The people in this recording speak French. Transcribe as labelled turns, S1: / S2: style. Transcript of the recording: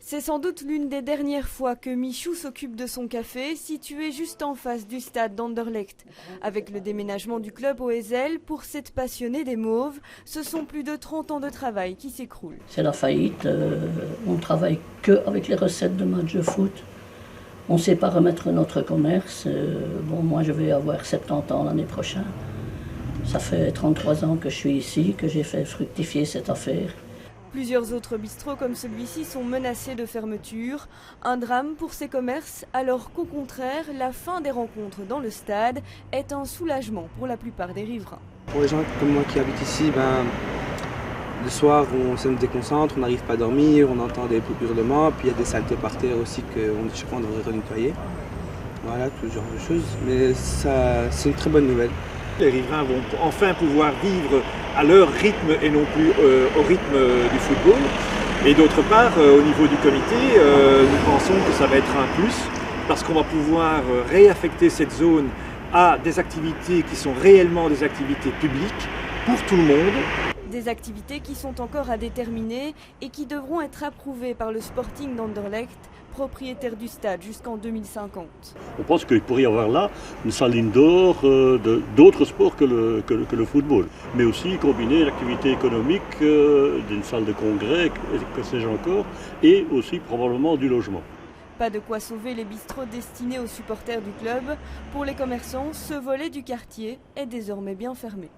S1: C'est sans doute l'une des dernières fois que Michou s'occupe de son café, situé juste en face du stade d'Anderlecht. Avec le déménagement du club au Heysel, pour cette passionnée des Mauves, ce sont plus de 30 ans de travail qui s'écroulent.
S2: C'est la faillite, on ne travaille qu'avec les recettes de matchs de foot. On ne sait pas remettre notre commerce. Moi je vais avoir 70 ans l'année prochaine. Ça fait 33 ans que je suis ici, que j'ai fait fructifier cette affaire.
S1: Plusieurs autres bistrots comme celui-ci sont menacés de fermeture. Un drame pour ces commerces, alors qu'au contraire, la fin des rencontres dans le stade est un soulagement pour la plupart des riverains.
S3: Pour les gens comme moi qui habitent ici, le soir ça me déconcentre, on n'arrive pas à dormir, on entend des hurlements, puis il y a des saletés par terre aussi chaque fois on devrait renettoyer. Voilà, tout ce genre de choses. Mais c'est une très bonne nouvelle.
S4: Les riverains vont enfin pouvoir vivre à leur rythme et non plus au rythme du football. Et d'autre part, au niveau du comité, nous pensons que ça va être un plus parce qu'on va pouvoir réaffecter cette zone à des activités qui sont réellement des activités publiques pour tout le monde.
S1: Des activités qui sont encore à déterminer et qui devront être approuvées par le Sporting d'Anderlecht, propriétaire du stade jusqu'en 2050.
S5: On pense qu'il pourrait y avoir là une salle indoor d'autres sports que le football, mais aussi combiner l'activité économique d'une salle de congrès, que sais-je encore, et aussi probablement du logement.
S1: Pas de quoi sauver les bistrots destinés aux supporters du club. Pour les commerçants, ce volet du quartier est désormais bien fermé.